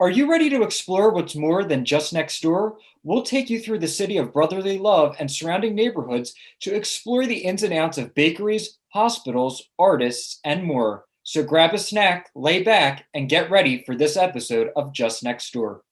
Are you ready to explore what's more than just next door? We'll take you through the city of brotherly love and surrounding neighborhoods to explore the ins and outs of bakeries, hospitals, artists, and more. So grab a snack, lay back, and get ready for this episode of Just Next Door.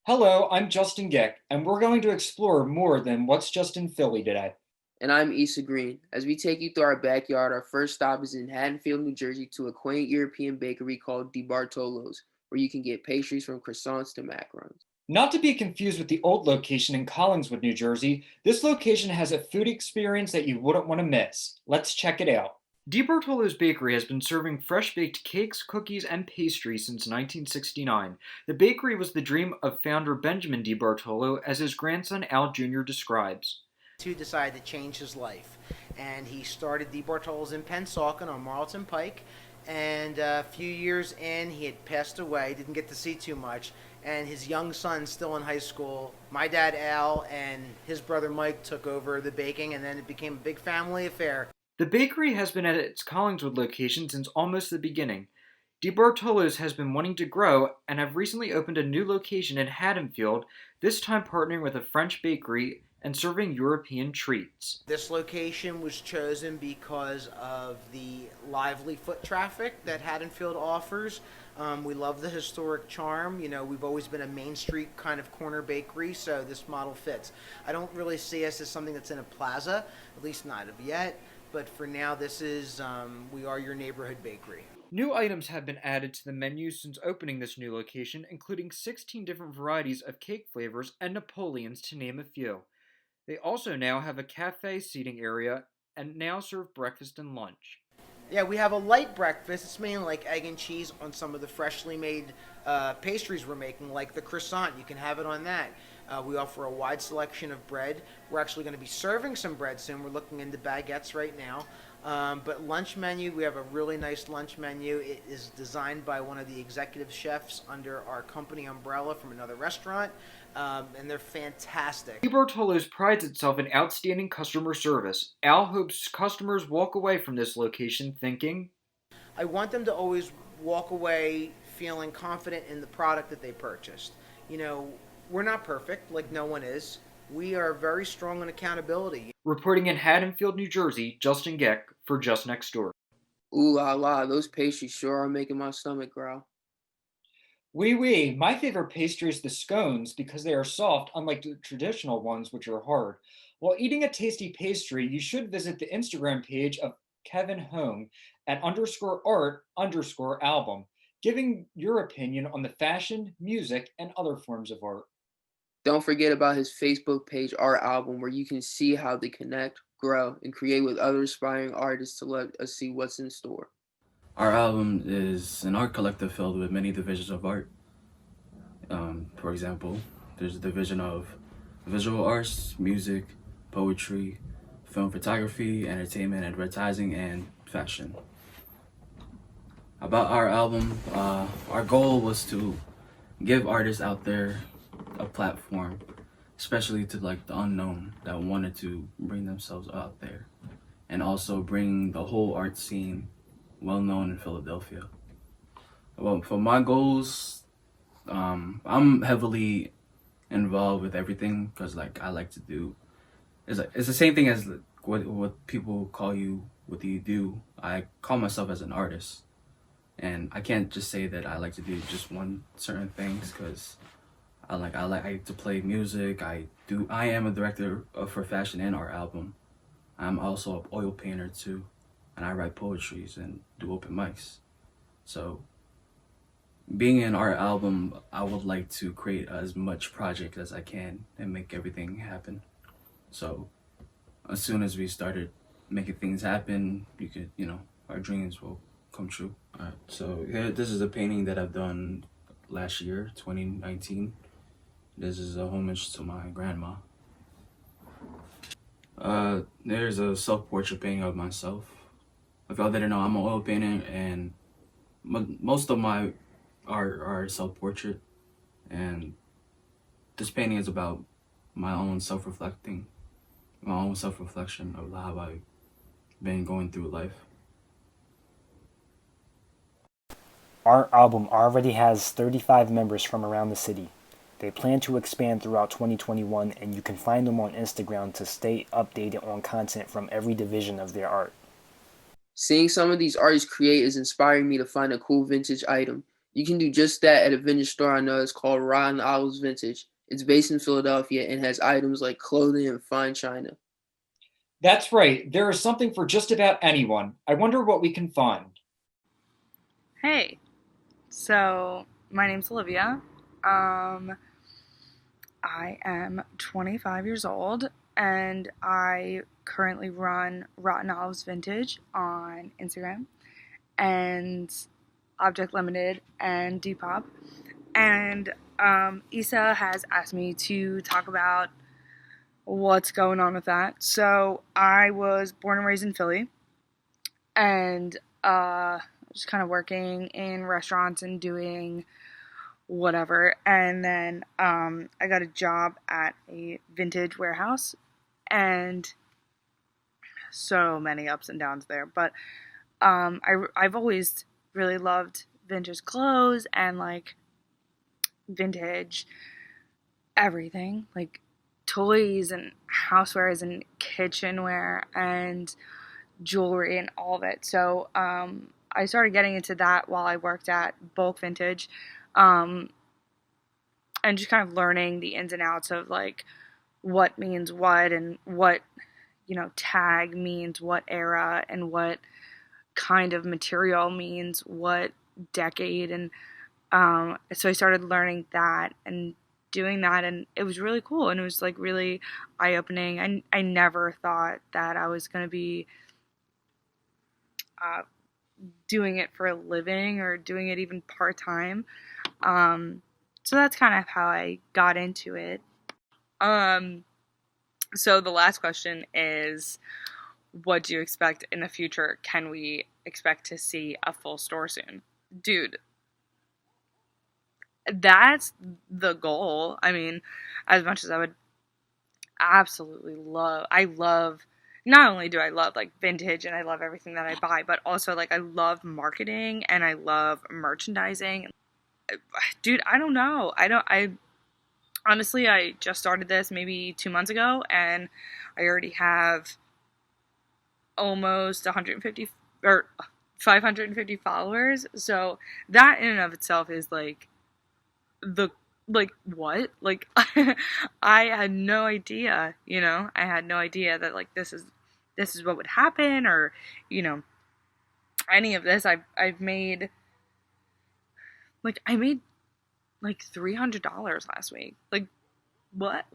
Hello, I'm Justin Gick, and we're going to explore more than what's just in Philly today. And I'm Issa Green. As we take you through our backyard, our first stop is in Haddonfield, New Jersey, to a quaint European bakery called DiBartolo's, where you can get pastries from croissants to macarons. Not to be confused with the old location in Collingswood, New Jersey, this location has a food experience that you wouldn't want to miss. Let's check it out. DiBartolo's Bakery has been serving fresh-baked cakes, cookies, and pastries since 1969. The bakery was the dream of founder Benjamin DiBartolo, as his grandson Al Jr. describes. Who decided to change his life. And he started the Bartol's in Pennsauken on Marlton Pike. And a few years in, he had passed away, didn't get to see too much. And his young son, still in high school, my dad Al and his brother Mike took over the baking, and then it became a big family affair. The bakery has been at its Collingswood location since almost the beginning. DiBartolo's has been wanting to grow and have recently opened a new location in Haddonfield, this time partnering with a French bakery and serving European treats. This location was chosen because of the lively foot traffic that Haddonfield offers. We love the historic charm. You know, we've always been a Main Street kind of corner bakery, so this model fits. I don't really see us as something that's in a plaza, at least not of yet. But for now, this is, we are your neighborhood bakery. New items have been added to the menu since opening this new location, including 16 different varieties of cake flavors and Napoleons, to name a few. They also now have a cafe seating area and now serve breakfast and lunch. Yeah, we have a light breakfast. It's mainly like egg and cheese on some of the freshly made pastries we're making, like the croissant. You can have it on that. We offer a wide selection of bread. We're actually going to be serving some bread soon. We're looking into baguettes right now. But lunch menu, we have a really nice lunch menu. It is designed by one of the executive chefs under our company umbrella from another restaurant, and they're fantastic. DiBartolo's prides itself in outstanding customer service. Al hopes customers walk away from this location thinking, I want them to always walk away feeling confident in the product that they purchased. You know, we're not perfect, like no one is. We are very strong on accountability. Reporting in Haddonfield, New Jersey, Justin Geck for Just Next Door. Ooh la la, those pastries sure are making my stomach growl. Oui, my favorite pastry is the scones because they are soft, unlike the traditional ones, which are hard. While eating a tasty pastry, you should visit the Instagram page of Kevin Hong at _art_album, giving your opinion on the fashion, music, and other forms of art. Don't forget about his Facebook page, Art Album, where you can see how they connect, grow, and create with other aspiring artists to let us see what's in store. Our album is an art collective filled with many divisions of art. For example, there's a division of visual arts, music, poetry, film photography, entertainment, advertising, and fashion. About our album, our goal was to give artists out there a platform, especially to like the unknown that wanted to bring themselves out there, and also bring the whole art scene well known in Philadelphia. Well, for my goals, I'm heavily involved with everything because like I like to do. It's the same thing as what people call you. What do you do? I call myself as an artist, and I can't just say that I like to do just one certain things because I like to play music. I am a director for fashion and art album. I'm also an oil painter too, and I write poetries and do open mics. So being an art album, I would like to create as much project as I can and make everything happen. So as soon as we started making things happen, our dreams will come true. All right, so here, this is a painting that I've done last year, 2019. This is a homage to my grandma. There's a self-portrait painting of myself. If y'all didn't know, I'm an oil painter, and most of my art are self-portrait, and this painting is about my own self-reflection of how I've been going through life. Our album already has 35 members from around the city. They plan to expand throughout 2021, and you can find them on Instagram to stay updated on content from every division of their art. Seeing some of these artists create is inspiring me to find a cool vintage item. You can do just that at a vintage store I know. It's called Rotten Olives Vintage. It's based in Philadelphia and has items like clothing and fine china. That's right, there is something for just about anyone. I wonder what we can find. Hey, so my name's Olivia. I am 25 years old and I currently run Rotten Olives Vintage on Instagram and Object Limited and Depop. And Issa has asked me to talk about what's going on with that. So I was born and raised in Philly and just kind of working in restaurants and doing whatever. And then I got a job at a vintage warehouse and so many ups and downs there. But I've always really loved vintage clothes and like vintage everything, like toys and housewares and kitchenware and jewelry and all of it. So I started getting into that while I worked at Bulk Vintage, and just kind of learning the ins and outs of like what means what and what, you know, tag means what era and what kind of material means what decade. And so I started learning that and doing that, and it was really cool, and it was like really eye-opening. I never thought that I was going to be doing it for a living or doing it even part-time. So that's kind of how I got into it. So the last question is, what do you expect in the future? Can we expect to see a full store soon? Dude, that's the goal. I mean, as much as I would absolutely not only do I love like vintage and I love everything that I buy, but also like I love marketing and I love merchandising. Dude, I don't know. I honestly, I just started this maybe 2 months ago and I already have almost 150 or 550 followers. So that in and of itself is like what? Like I had no idea, you know? I had no idea that like this is what would happen, or, you know, any of this. I've made I made like $300 last week. Like what?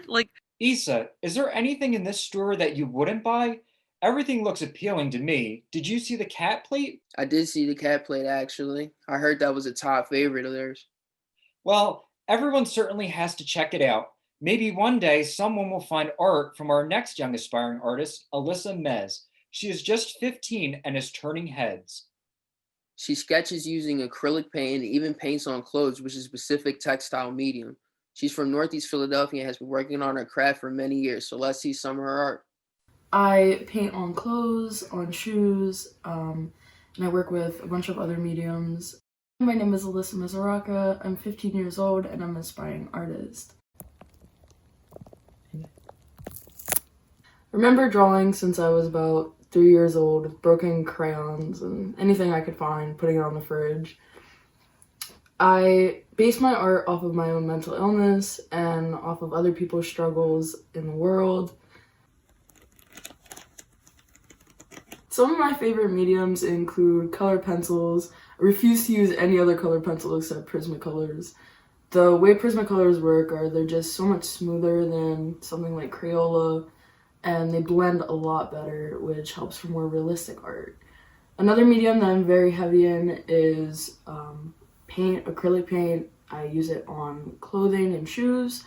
Like Issa, is there anything in this store that you wouldn't buy? Everything looks appealing to me. Did you see the cat plate? I did see the cat plate actually. I heard that was a top favorite of theirs. Well, everyone certainly has to check it out. Maybe one day someone will find art from our next young aspiring artist, Alyssa Mez. She is just 15 and is turning heads. She sketches using acrylic paint and even paints on clothes, which is a specific textile medium. She's from Northeast Philadelphia and has been working on her craft for many years, so let's see some of her art. I paint on clothes, on shoes, and I work with a bunch of other mediums. My name is Alyssa Mizaraka. I'm 15 years old and I'm an aspiring artist. I remember drawing since I was about 3 years old, broken crayons and anything I could find, putting it on the fridge. I base my art off of my own mental illness and off of other people's struggles in the world. Some of my favorite mediums include color pencils. I refuse to use any other color pencil except Prismacolors. The way Prismacolors work are they're just so much smoother than something like Crayola, and they blend a lot better, which helps for more realistic art. Another medium that I'm very heavy in is paint, acrylic paint. I use it on clothing and shoes,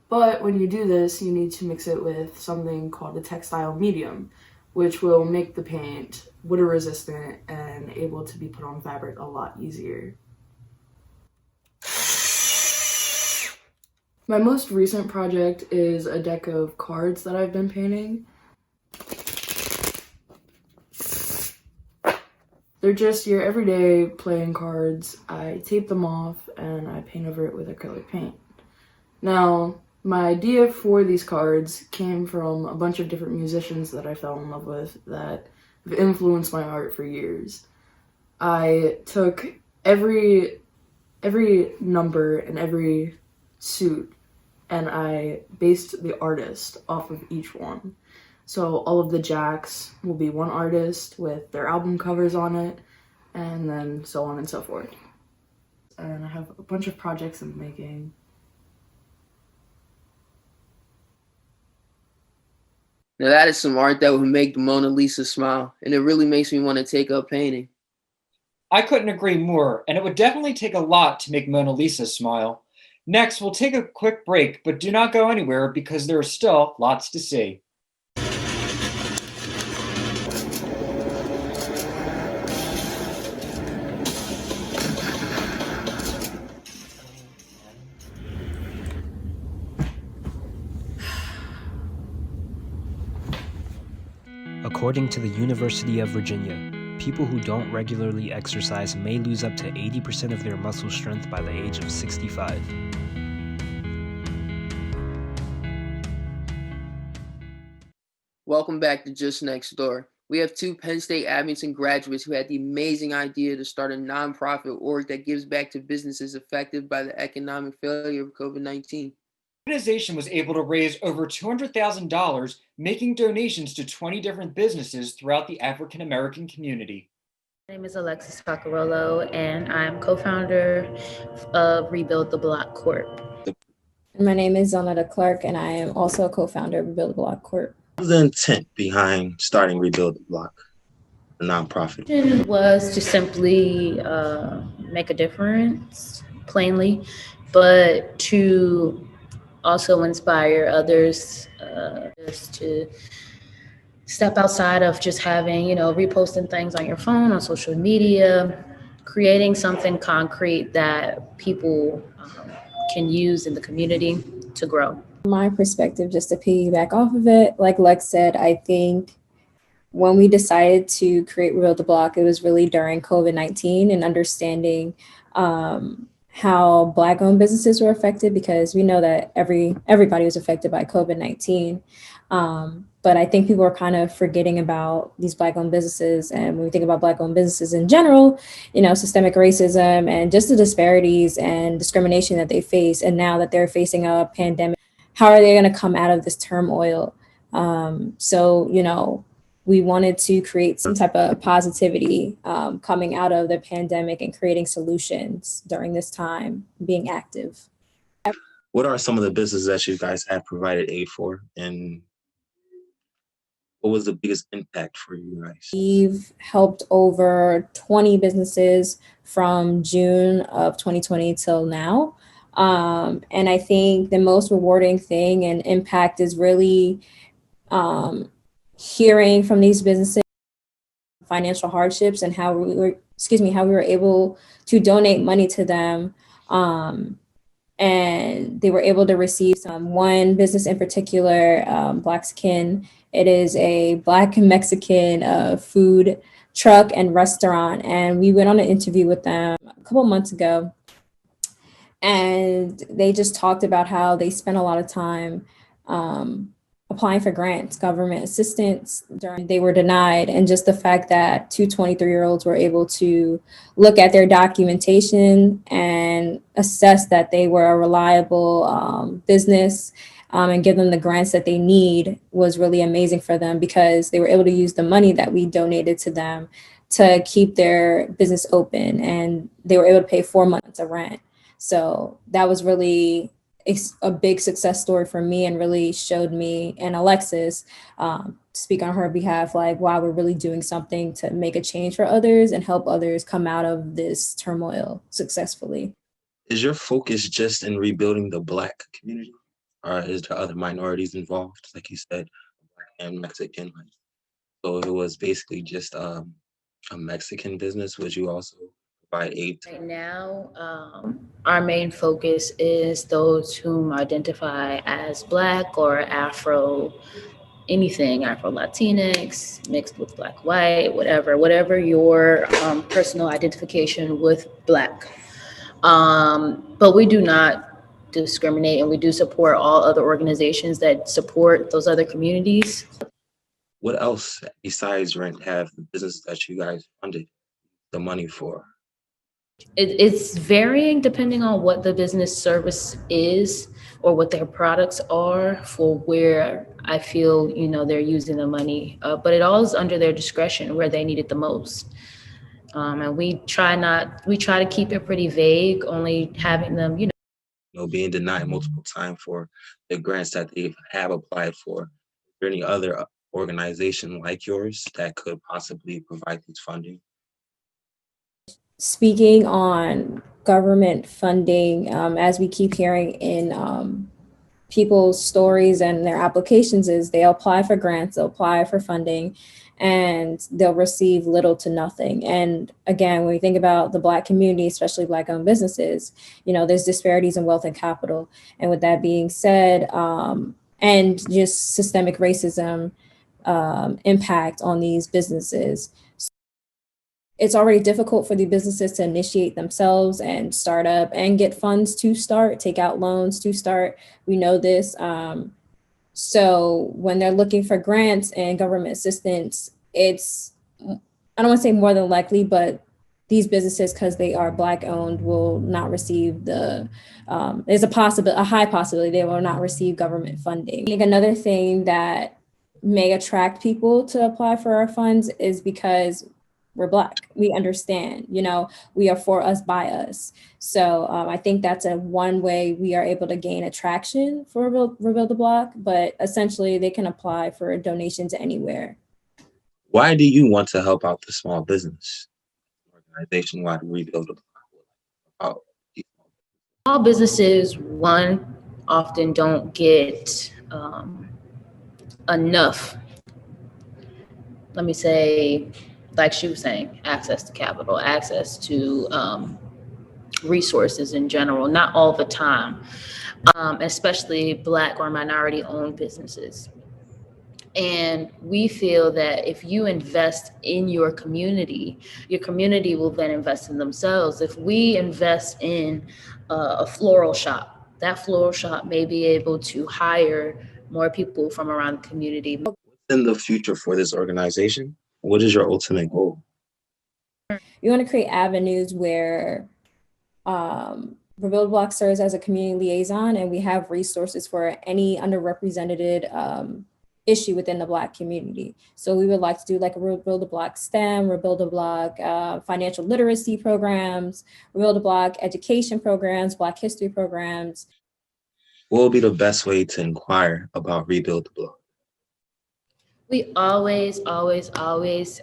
but when you do this, you need to mix it with something called a textile medium, which will make the paint water resistant and able to be put on fabric a lot easier. My most recent project is a deck of cards that I've been painting. They're just your everyday playing cards. I tape them off and I paint over it with acrylic paint. Now, my idea for these cards came from a bunch of different musicians that I fell in love with that have influenced my art for years. I took every number and every suit and I based the artist off of each one. So all of the jacks will be one artist with their album covers on it, and then so on and so forth. And I have a bunch of projects I'm making. Now that is some art that would make the Mona Lisa smile, and it really makes me want to take up painting. I couldn't agree more, and it would definitely take a lot to make Mona Lisa smile. Next, we'll take a quick break, but do not go anywhere because there is still lots to see. According to the University of Virginia, people who don't regularly exercise may lose up to 80% of their muscle strength by the age of 65. Welcome back to Just Next Door. We have two Penn State Abington graduates who had the amazing idea to start a nonprofit org that gives back to businesses affected by the economic failure of COVID-19. The organization was able to raise over $200,000, making donations to 20 different businesses throughout the African American community. My name is Alexis Pacarolo, and I'm co-founder of Rebuild the Block Corp. My name is Zonetta Clark, and I am also a co-founder of Rebuild the Block Corp. What was the intent behind starting Rebuild the Block, a nonprofit? It was to simply make a difference, plainly, but to also inspire others just to step outside of just having, reposting things on your phone, on social media, creating something concrete that people can use in the community to grow. My perspective, just to piggyback off of it, like Lex said, I think when we decided to create Rebuild the Block, it was really during COVID-19 and understanding how Black-owned businesses were affected, because we know that everybody was affected by COVID-19. But I think people are kind of forgetting about these Black-owned businesses. And when we think about Black-owned businesses in general, systemic racism and just the disparities and discrimination that they face. And now that they're facing a pandemic, how are they going to come out of this turmoil? We wanted to create some type of positivity coming out of the pandemic and creating solutions during this time, being active. What are some of the businesses that you guys have provided aid for, and what was the biggest impact for you guys? We've helped over 20 businesses from June of 2020 till now. And I think the most rewarding thing and impact is really hearing from these businesses financial hardships and how we were able to donate money to them. And they were able to receive one business in particular, Black Skin. It is a Black and Mexican food truck and restaurant. And we went on an interview with them a couple months ago. And they just talked about how they spent a lot of time applying for grants, government assistance, they were denied. And just the fact that two 23-year-olds were able to look at their documentation and assess that they were a reliable business and give them the grants that they need was really amazing for them, because they were able to use the money that we donated to them to keep their business open, and they were able to pay 4 months of rent. So that was really a big success story for me, and really showed me and Alexis, speak on her behalf, like, wow, we're really doing something to make a change for others and help others come out of this turmoil successfully. Is your focus just in rebuilding the Black community, or is there other minorities involved? Like you said, Black and Mexican. So it was basically just a Mexican business. Would you also provide aid to? Right now, our main focus is those whom identify as Black or Afro, anything Afro Latinx, mixed with Black, white, whatever your personal identification with Black. But we do not discriminate, and we do support all other organizations that support those other communities. What else besides rent have the businesses that you guys funded the money for? It's varying depending on what the business service is or what their products are for where I feel, they're using the money. But it all is under their discretion where they need it the most. And we try to keep it pretty vague, only having them, Being denied multiple times for the grants that they have applied for. Is there any other organization like yours that could possibly provide this funding? Speaking on government funding, as we keep hearing in people's stories and their applications, is they apply for grants, they'll apply for funding, and they'll receive little to nothing. And again, when we think about the Black community, especially Black-owned businesses, there's disparities in wealth and capital. And with that being said, and just systemic racism impact on these businesses, it's already difficult for the businesses to initiate themselves and start up and get funds to start, take out loans to start. We know this. So when they're looking for grants and government assistance, it's, I don't want to say more than likely, but these businesses, because they are Black owned, will not receive there's a high possibility they will not receive government funding. I think another thing that may attract people to apply for our funds is because we're Black. We understand, we are for us, by us. So I think that's one way we are able to gain attraction for Rebuild the Block, but essentially they can apply for donations anywhere. Why do you want to help out the small business organization? Why to Rebuild the Block? Small businesses, one, often don't get enough, let me say, like she was saying, access to capital, access to resources in general, not all the time, especially Black or minority-owned businesses. And we feel that if you invest in your community will then invest in themselves. If we invest in a floral shop, that floral shop may be able to hire more people from around the community. What's in the future for this organization? What is your ultimate goal? We want to create avenues where Rebuild Block serves as a community liaison, and we have resources for any underrepresented issue within the Black community. So we would like to do like a Rebuild the Block STEM, Rebuild the Block financial literacy programs, Rebuild the Block education programs, Black history programs. What will be the best way to inquire about Rebuild the Block? We always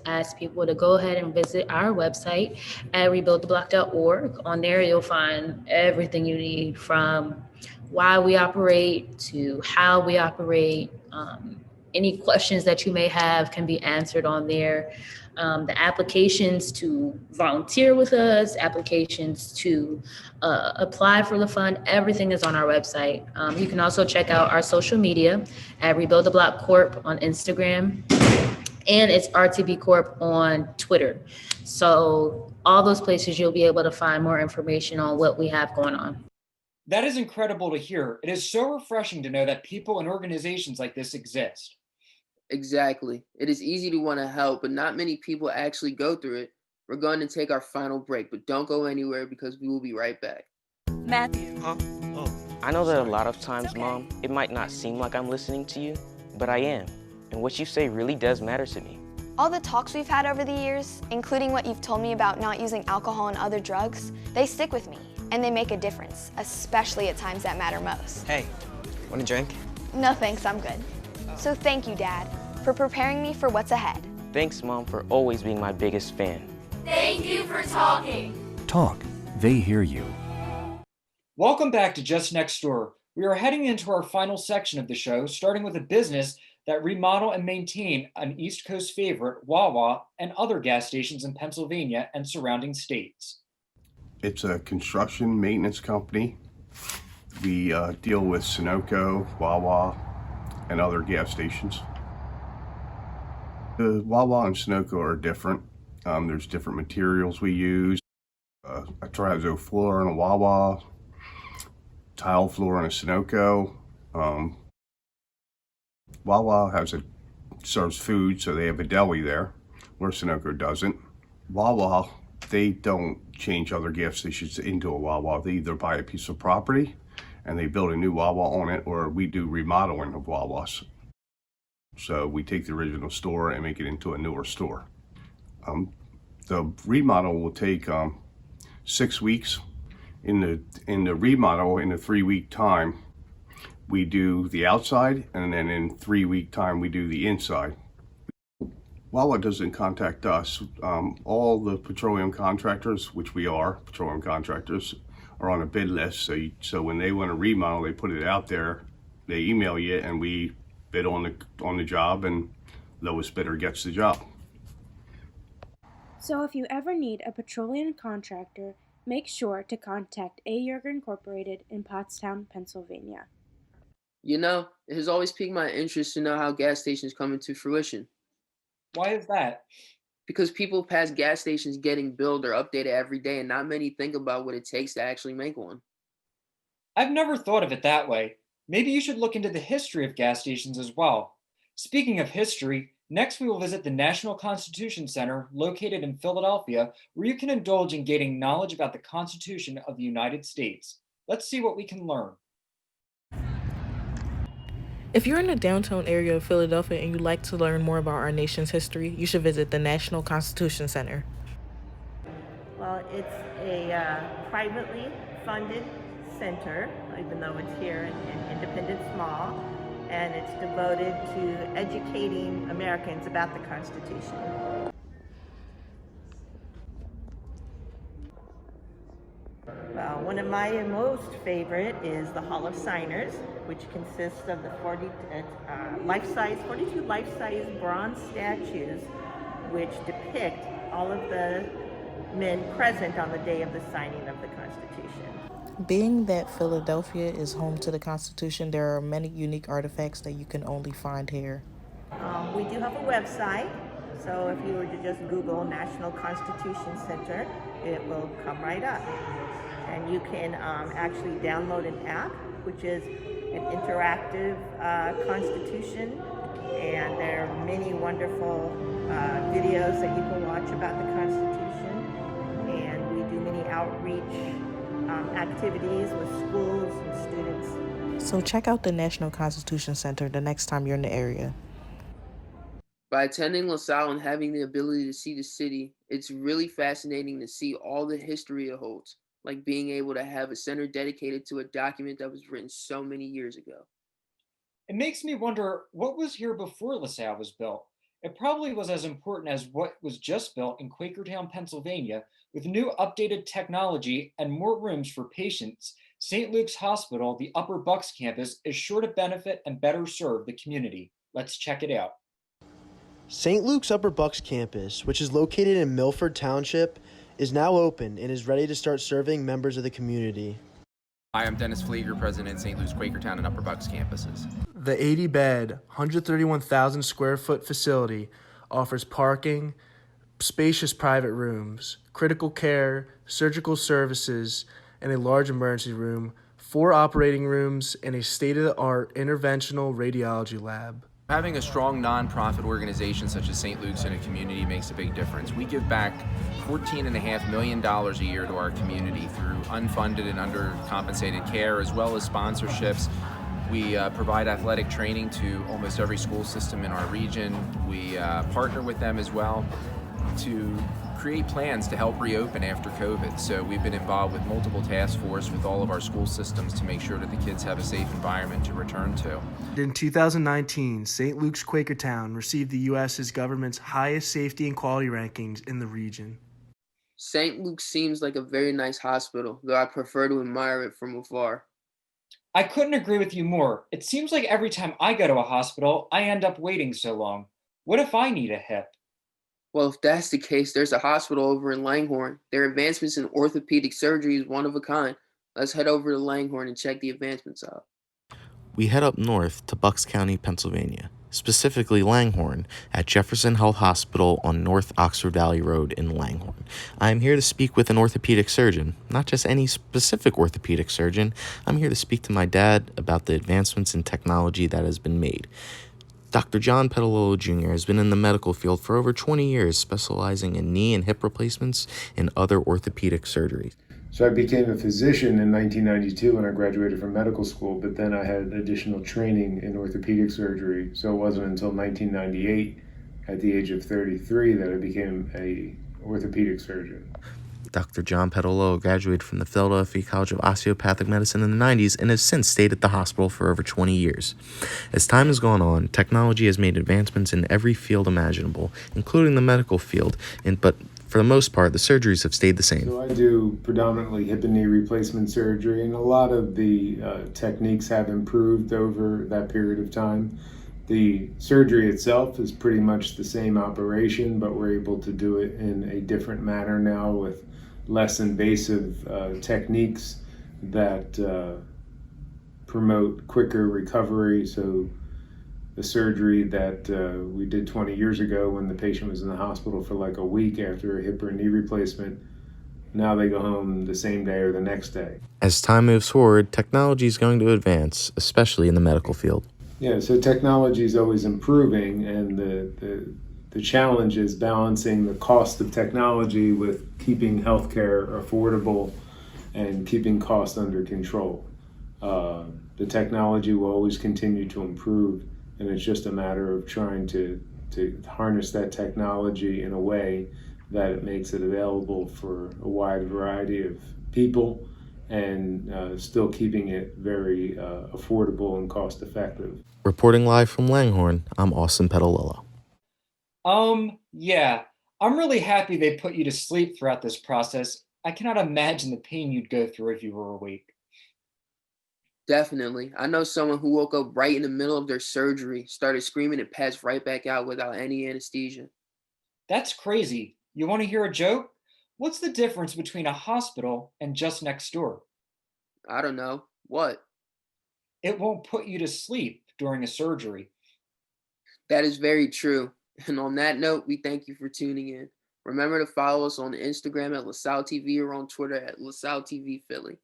ask people to go ahead and visit our website at rebuildtheblock.org. On there, you'll find everything you need, from why we operate to how we operate. Any questions that you may have can be answered on there. The applications to volunteer with us, applications to apply for the fund, everything is on our website. You can also check out our social media at Rebuild the Block Corp on Instagram, and it's RTB Corp on Twitter. So all those places you'll be able to find more information on what we have going on. That is incredible to hear. It is so refreshing to know that people and organizations like this exist. Exactly. It is easy to want to help, but not many people actually go through it. We're going to take our final break, but don't go anywhere because we will be right back. Matthew. Huh? Oh, I know that a lot of times, Mom, it might not seem like I'm listening to you, but I am. And what you say really does matter to me. All the talks we've had over the years, including what you've told me about not using alcohol and other drugs, they stick with me, and they make a difference, especially at times that matter most. Hey, want a drink? No thanks, I'm good. So thank you, Dad, for preparing me for what's ahead. Thanks, Mom, for always being my biggest fan. Thank you for talking. Talk. They hear you. Welcome back to Just Next Door. We are heading into our final section of the show, starting with a business that remodel and maintain an East Coast favorite, Wawa, and other gas stations in Pennsylvania and surrounding states. It's a construction maintenance company. We deal with Sunoco, Wawa, and other gas stations. The Wawa and Sunoco are different. There's different materials we use. A terrazzo floor on a Wawa, tile floor on a Sunoco. Wawa serves food, so they have a deli there, where Sunoco doesn't. Wawa, they don't change other gas stations into a Wawa. They either buy a piece of property and they build a new Wawa on it, or we do remodeling of Wawas. So we take the original store and make it into a newer store. The remodel will take 6 weeks. In the remodel, in a 3-week time, we do the outside, and then in 3-week time we do the inside. Wawa doesn't contact us. All the petroleum contractors, which we are petroleum contractors, are on a bid list. So when they want to remodel, they put it out there. They email you, and we bid on the job, and lowest bidder gets the job. So if you ever need a petroleum contractor, make sure to contact A. Yerger Incorporated in Pottstown, Pennsylvania. You know, it has always piqued my interest to know how gas stations come into fruition. Why is that? Because people pass gas stations getting built or updated every day, and not many think about what it takes to actually make one. I've never thought of it that way. Maybe you should look into the history of gas stations as well. Speaking of history, next we will visit the National Constitution Center located in Philadelphia, where you can indulge in gaining knowledge about the Constitution of the United States. Let's see what we can learn. If you're in the downtown area of Philadelphia and you'd like to learn more about our nation's history, you should visit the National Constitution Center. Well, it's a privately funded center, even though it's here in Independence Mall, and it's devoted to educating Americans about the Constitution. Well, one of my most favorite is the Hall of Signers, which consists of the 42 life-size bronze statues, which depict all of the men present on the day of the signing of the Constitution. Being that Philadelphia is home to the Constitution, there are many unique artifacts that you can only find here. We do have a website, so if you were to just Google National Constitution Center, it will come right up. And you can actually download an app, which is an interactive constitution, and there are many wonderful videos that you can watch about the Constitution, and we do many outreach activities with schools and students. So check out the National Constitution Center the next time you're in the area. By attending LaSalle and having the ability to see the city, it's really fascinating to see all the history it holds, like being able to have a center dedicated to a document that was written so many years ago. It makes me wonder what was here before LaSalle was built. It probably was as important as what was just built in Quakertown, Pennsylvania, with new updated technology and more rooms for patients. St. Luke's Hospital, the Upper Bucks campus, is sure to benefit and better serve the community. Let's check it out. St. Luke's Upper Bucks campus, which is located in Milford Township, is now open and is ready to start serving members of the community. Hi, I'm Dennis Flieger, President of St. Louis Quakertown and Upper Bucks campuses. The 80-bed, 131,000 square foot facility offers parking, spacious private rooms, critical care, surgical services, and a large emergency room, 4 operating rooms, and a state-of-the-art interventional radiology lab. Having a strong nonprofit organization such as St. Luke's in a community makes a big difference. We give back $14.5 million a year to our community through unfunded and undercompensated care, as well as sponsorships. We provide athletic training to almost every school system in our region. We partner with them as well to create plans to help reopen after COVID. So we've been involved with multiple task force with all of our school systems to make sure that the kids have a safe environment to return to. In 2019, St. Luke's Quakertown received the U.S.'s government's highest safety and quality rankings in the region. St. Luke's seems like a very nice hospital, though I prefer to admire it from afar. I couldn't agree with you more. It seems like every time I go to a hospital, I end up waiting so long. What if I need a hip? Well, if that's the case, there's a hospital over in Langhorne. Their advancements in orthopedic surgery is one of a kind. Let's head over to Langhorne and check the advancements out. We head up north to Bucks County, Pennsylvania, specifically Langhorne, at Jefferson Health Hospital on North Oxford Valley Road in Langhorne. I am here to speak with an orthopedic surgeon, not just any specific orthopedic surgeon. I'm here to speak to my dad about the advancements in technology that has been made. Dr. John Petalolo Jr. has been in the medical field for over 20 years, specializing in knee and hip replacements and other orthopedic surgeries. So I became a physician in 1992 when I graduated from medical school, but then I had additional training in orthopedic surgery. So it wasn't until 1998, at the age of 33, that I became a orthopedic surgeon. Dr. John Petalolo graduated from the Philadelphia College of Osteopathic Medicine in the 90s and has since stayed at the hospital for over 20 years. As time has gone on, technology has made advancements in every field imaginable, including the medical field, but for the most part, the surgeries have stayed the same. So I do predominantly hip and knee replacement surgery, and a lot of the techniques have improved over that period of time. The surgery itself is pretty much the same operation, but we're able to do it in a different manner now with less invasive techniques that promote quicker recovery. So the surgery that we did 20 years ago when the patient was in the hospital for like a week after a hip or knee replacement, now they go home the same day or the next day. As time moves forward, technology is going to advance, especially in the medical field. Yeah, so technology is always improving, and the challenge is balancing the cost of technology with keeping healthcare affordable and keeping costs under control. The technology will always continue to improve, and it's just a matter of trying to harness that technology in a way that it makes it available for a wide variety of people and still keeping it very affordable and cost effective. Reporting live from Langhorne, I'm Austin Petalillo. Yeah. I'm really happy they put you to sleep throughout this process. I cannot imagine the pain you'd go through if you were awake. Definitely. I know someone who woke up right in the middle of their surgery, started screaming, and passed right back out without any anesthesia. That's crazy. You want to hear a joke? What's the difference between a hospital and just next door? I don't know. What? It won't put you to sleep during a surgery. That is very true. And on that note, we thank you for tuning in. Remember to follow us on Instagram at LaSalle TV or on Twitter at LaSalle TV Philly.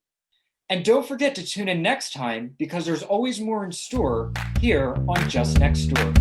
And don't forget to tune in next time because there's always more in store here on Just Next Door.